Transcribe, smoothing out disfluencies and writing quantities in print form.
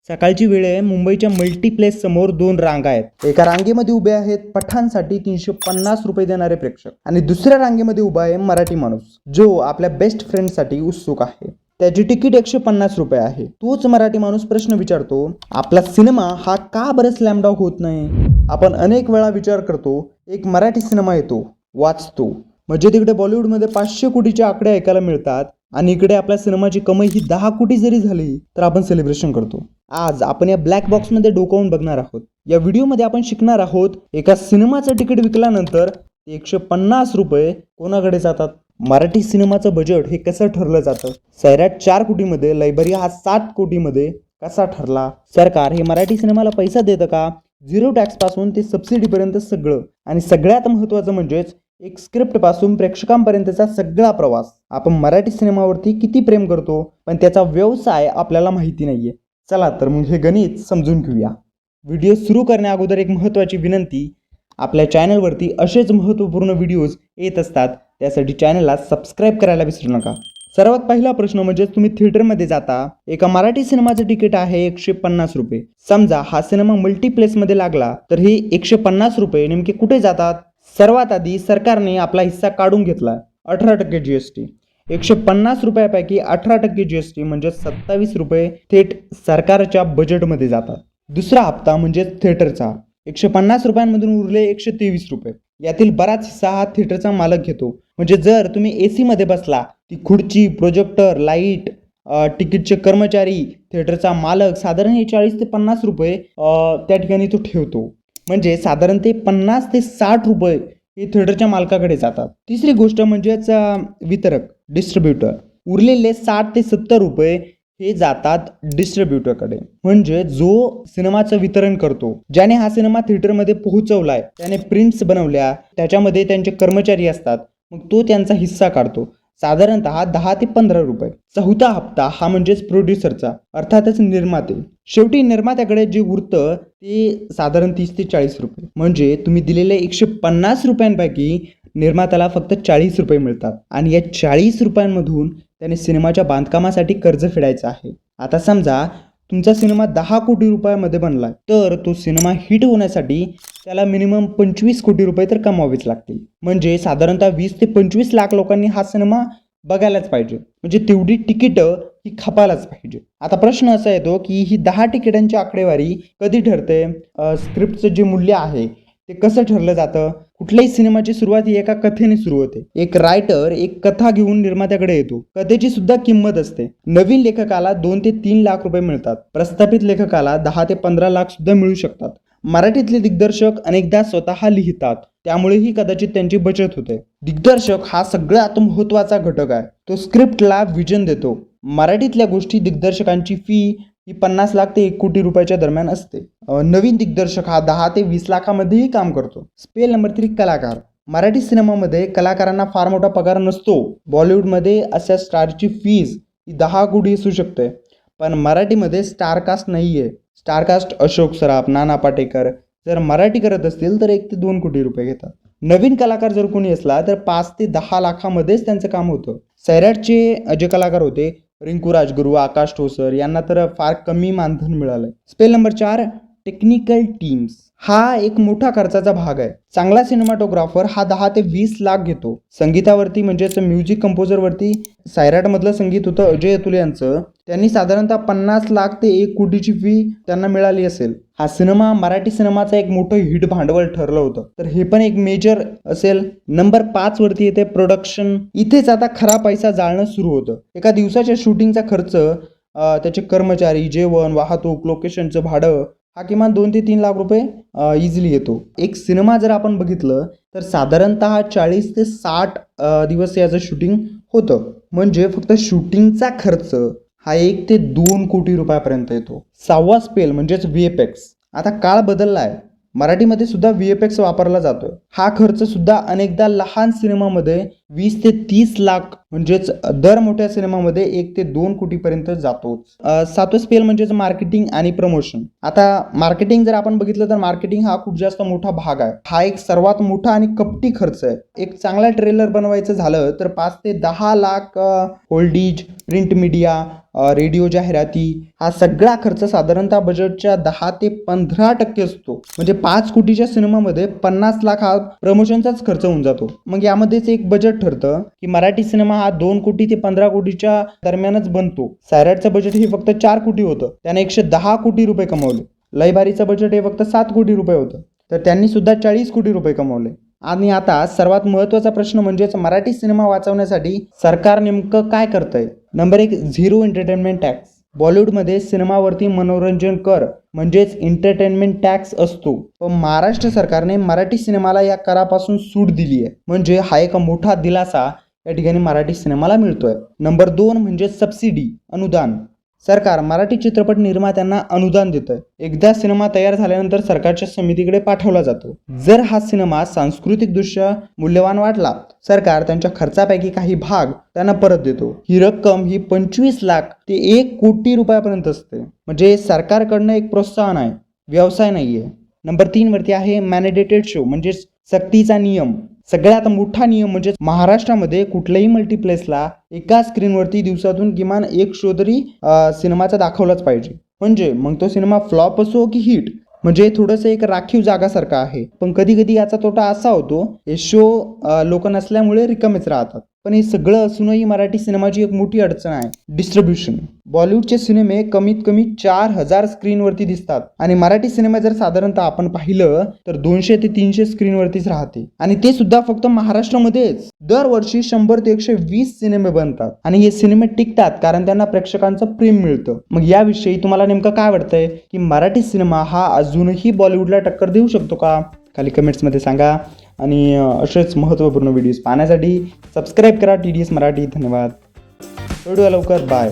सकाळची वेळ आहे. मुंबईच्या मल्टीप्लेक्स समोर 2 रांगा आहेत. एका रांगेमध्ये उभे आहेत पठाणसाठी 350 रुपये देणारे प्रेक्षक आणि दुसऱ्या रांगेमध्ये उभा आहे मराठी माणूस जो आपल्या बेस्ट फ्रेंडसाठी उत्सुक आहे. त्याची तिकीट 150 रुपये आहे. तोच मराठी माणूस प्रश्न विचारतो, आपला सिनेमा हा का बरं स्लॅम डॉग होत नाही? आपण अनेक वेळा विचार करतो, एक मराठी सिनेमा येतो, वाचतो, म्हणजे तिकडे बॉलिवूडमध्ये 500 कोटीचे आकडे ऐकायला मिळतात आणि इकडे आपल्या सिनेमाची कमाई ही 10 कोटी जरी झाली तर आपण सेलिब्रेशन करतो. आज आपण या ब्लॅक बॉक्समध्ये डोकावून बघणार आहोत. या व्हिडिओमध्ये आपण शिकणार आहोत, एका सिनेमाचं तिकीट विकल्यानंतर 150 रुपये कोणाकडे जातात? मराठी सिनेमाचं बजेट हे कसं ठरलं जातं? सैराट 4 कोटीमध्ये, लयबरी हा 7 कोटीमध्ये कसा ठरला? सरकार हे मराठी सिनेमाला पैसा देतं का? 0 टॅक्स पासून ते सबसिडीपर्यंत सगळं. आणि सगळ्यात महत्त्वाचं म्हणजेच एक स्क्रिप्ट पासून प्रेक्षकांपर्यंतचा सगळा प्रवास. आपण मराठी सिनेमावरती किती प्रेम करतो, पण त्याचा व्यवसाय आपल्याला माहिती नाहीये. चला तर मग हे गणित समजून घेऊया. व्हिडिओ सुरू करण्या अगोदर एक महत्त्वाची विनंती, आपल्या चॅनलवरती असेच महत्त्वपूर्ण व्हिडिओज येत असतात, त्यासाठी चॅनलला सबस्क्राईब करायला विसरू नका. सर्वात पहिला प्रश्न म्हणजे तुम्ही थिएटरमध्ये जाता, एका मराठी सिनेमाचं तिकीट आहे 150 रुपये. समजा हा सिनेमा मल्टीप्लेक्समध्ये लागला तर हे 150 रुपये नेमके कुठे जातात? सर्वात आधी सरकारने आपला हिस्सा काढून घेतला, 18% GST. 150 रुपयापैकी 18% GST म्हणजे 27 रुपये थेट सरकारच्या बजेटमध्ये जातात. दुसरा हप्ता म्हणजे थिएटरचा, 150 रुपयांमधून उरले 123 रुपये. यातील बराच हिस्सा हा थिएटरचा मालक घेतो. म्हणजे जर तुम्ही AC मध्ये बसला, ती खुर्ची, प्रोजेक्टर, लाईट, तिकीटचे कर्मचारी, थिएटरचा मालक साधारण हे 40 ते 50 रुपये त्या ठिकाणी तो ठेवतो. म्हणजे साधारण ते 50 ते 60 रुपये हे थिएटरच्या मालकाकडे जातात. तिसरी गोष्ट म्हणजेच वितरक, डिस्ट्रीब्युटर. उरलेले 60 ते 70 रुपये हे जातात डिस्ट्रीब्युटरकडे, म्हणजे जो सिनेमाचं वितरण करतो, ज्याने हा सिनेमा थिएटरमध्ये पोहोचवलाय, त्याने प्रिंट्स बनवल्या, त्याच्यामध्ये त्यांचे कर्मचारी असतात, मग तो त्यांचा हिस्सा काढतो, साधारणतः 10 ते 15 रुपये. चौथा हप्ता हा म्हणजेच प्रोड्युसरचा, अर्थातच निर्माते. शेवटी निर्मात्याकडे जे उरतं ते साधारण 30 ते 40 रुपये. म्हणजे तुम्ही दिलेल्या 150 रुपयांपैकी निर्मात्याला फक्त 40 रुपये मिळतात आणि या 40 रुपयांमधून त्याने सिनेमाच्या बांधकामासाठी कर्ज फेडायचं आहे. आता समजा तुमचा सिनेमा 10 कोटी रुपयामध्ये बनला, तर तो सिनेमा हिट होण्यासाठी त्याला मिनिमम 25 कोटी रुपये तर कमावेच लागतील. म्हणजे साधारणतः 20 ते 25 लाख लोकांनी हा सिनेमा बघायलाच पाहिजे, म्हणजे तेवढी तिकीटं ही खपायलाच पाहिजे. आता प्रश्न असा येतो की ही 10 तिकिटांची आकडेवारी कधी ठरते? स्क्रिप्टचं जे मूल्य आहे ते कसं ठरलं जातं? कुठल्याही सिनेमाची सुरुवात ही एका कथेने सुरू होते. एक रायटर एक कथा घेऊन निर्मात्याकडे येतो, कथेची सुद्धा किंमत असते. नवीन लेखकाला 2 ते 3 लाख रुपये मिळतात, प्रस्थापित लेखकाला 10 ते 15 लाख सुद्धा मिळू शकतात. मराठीतले दिग्दर्शक अनेकदा स्वतः लिहितात, त्यामुळेही कदाचित त्यांची बचत होते. दिग्दर्शक हा सगळ्यात महत्त्वाचा घटक आहे. तो स्क्रिप्टला विजन देतो. मराठीतल्या गोष्टी दिग्दर्शकांची फी ही 50 लाख ते 1 कोटी रुपयाच्या दरम्यान असते. नवीन दिग्दर्शक हा 10 ते 20 लाखामध्येही काम करतो. स्पेल नंबर 3, कलाकार. मराठी सिनेमामध्ये कलाकारांना फार मोठा पगार नसतो. बॉलिवूडमध्ये अशा स्टारची फीज ही 10 कोटी असू शकते, पण मराठीमध्ये स्टारकास्ट नाही आहे. स्टारकास्ट अशोक सराफ, नाना पाटेकर जर मराठी करत असतील तर 1 ते 2 कोटी रुपये घेतात. नवीन कलाकार जर कोणी असला तर 5 ते 10 लाखामध्येच त्यांचं काम होतं. सैराटचे जे कलाकार होते, रिंकू राजगुरू, आकाश ठोसर यांना तर फार कमी मानधन मिळालंय. Spell number 4, technical teams. हा एक मोठा खर्चाचा भाग आहे. चांगला सिनेमाटोग्राफर हा 10 ते 20 लाख घेतो. संगीतावरती म्हणजेच म्युझिक कंपोजरवरती सैराटमधलं संगीत होतं अजय अतुल यांचं, त्यांनी साधारणतः 50 लाख ते 1 कोटीची फी त्यांना मिळाली असेल. हा सिनेमा मराठी सिनेमाचा एक मोठं हिट भांडवल ठरलं होतं, तर हे पण एक मेजर असेल. नंबर 5 वरती येते प्रोडक्शन. इथेच आता खरा पैसा जाळणं सुरू होतं. एका दिवसाच्या शूटिंगचा खर्च, त्याचे कर्मचारी, जेवण, वाहतूक, लोकेशनचं भाडं हा किमान 2 ते 3 लाख रुपये इझिली येतो. एक सिनेमा जर आपण बघितलं तर साधारणतः 40 ते 60 दिवस याचं शूटिंग होतं. म्हणजे फक्त शूटिंगचा खर्च हा 1 ते 2 कोटी रुपयापर्यंत येतो. 6वा स्पेल म्हणजेच VFX. आता काळ बदलला आहे, मराठीमध्ये सुद्धा VFX वापरला जातोय. हा खर्च सुद्धा अनेकदा लहान सिनेमामध्ये 20 ते 30 लाख म्हणजेच दर मोठ्या सिनेमामध्ये 1 ते 2 कोटीपर्यंत जातोच. सातवं स्पेल म्हणजेच मार्केटिंग आणि प्रमोशन. आता मार्केटिंग जर आपण बघितलं तर मार्केटिंग हा खूप जास्त मोठा भाग आहे. हा एक सर्वात मोठा आणि कपटी खर्च आहे. एक चांगला ट्रेलर बनवायचं झालं तर 5 ते 10 लाख होल्डीज, प्रिंट मीडिया, रेडिओ जाहिराती, हा सगळा खर्च साधारणतः बजेटच्या 10 ते 15% असतो. म्हणजे 5 कोटीच्या सिनेमामध्ये 50 लाख हा प्रमोशनचाच खर्च होऊन जातो. मग यामध्येच एक बजेट ठरतं की मराठी सिनेमा हा 2 कोटी ते 15 कोटीच्या दरम्यानच बनतो. सैराटचं बजेट हे फक्त 4 कोटी होतं, त्याने 110 कोटी रुपये कमवले. लयबारीचं बजेट हे फक्त 7 कोटी रुपये होतं, तर त्यांनी सुद्धा 40 कोटी रुपये कमवले. आणि आता सर्वात महत्त्वाचा प्रश्न म्हणजेच मराठी सिनेमा वाचवण्यासाठी सरकार नेमकं काय करतंय. Number 1, zero entertainment tax. बॉलिवूडमध्ये सिनेमावरती मनोरंजन कर म्हणजेच एंटरटेनमेंट टॅक्स असतो, पण महाराष्ट्र सरकारने मराठी सिनेमाला या करापासून सूट दिली आहे. म्हणजे हा एक मोठा दिलासा या ठिकाणी मराठी सिनेमाला मिळतोय. नंबर 2 म्हणजे सबसिडी, अनुदान. सरकार मराठी चित्रपट निर्मात्यांना अनुदान देतं. एकदा सिनेमा तयार झाल्यानंतर सरकारच्या समितीकडे पाठवला जातो. जर हा सिनेमा सांस्कृतिकदृष्ट्या मूल्यवान वाटला, सरकार त्यांच्या खर्चापैकी काही भाग त्यांना परत देतो. ही रक्कम ही 25 लाख ते 1 कोटी रुपयापर्यंत असते. म्हणजे सरकारकडनं एक प्रोत्साहन आहे, व्यवसाय नाहीये. नंबर 3 वरती आहे मॅनेडेटेड शो म्हणजे सक्तीचा नियम. सगळ्यात मोठा नियम म्हणजे महाराष्ट्रामध्ये कुठल्याही मल्टीप्लेक्सला एका स्क्रीनवरती दिवसातून किमान एक शो तरी सिनेमाचा दाखवलाच पाहिजे. म्हणजे मग तो सिनेमा फ्लॉप असो की हिट, म्हणजे थोडंसं एक राखीव जागासारखं आहे. पण कधी कधी याचा तोटा असा होतो, हे शो लोक नसल्यामुळे रिकामेच राहतात. पण हे सगळं असूनही मराठी सिनेमाची एक मोठी अडचण आहे, डिस्ट्रीब्युशन. बॉलिवूडचे सिनेमे कमीत कमी 4000 स्क्रीनवरती दिसतात आणि मराठी सिनेमा जर साधारणतः आपण पाहिलं तर 200 ते 300 स्क्रीनवरतीच राहते. आणि ते सुद्धा फक्त महाराष्ट्रामध्येच. दरवर्षी 100 ते 120 सिनेमे बनतात आणि हे सिनेमे टिकतात कारण त्यांना प्रेक्षकांचं प्रेम मिळतं. मग याविषयी तुम्हाला नेमकं काय वाटतंय की मराठी सिनेमा हा अजूनही बॉलिवूडला टक्कर देऊ शकतो का? खाली कमेंट्समध्ये सांगा. आणि असेच महत्त्वपूर्ण व्हिडिओज पाहण्यासाठी सबस्क्राईब करा TDS मराठी. धन्यवाद. भेटूया लवकर. बाय.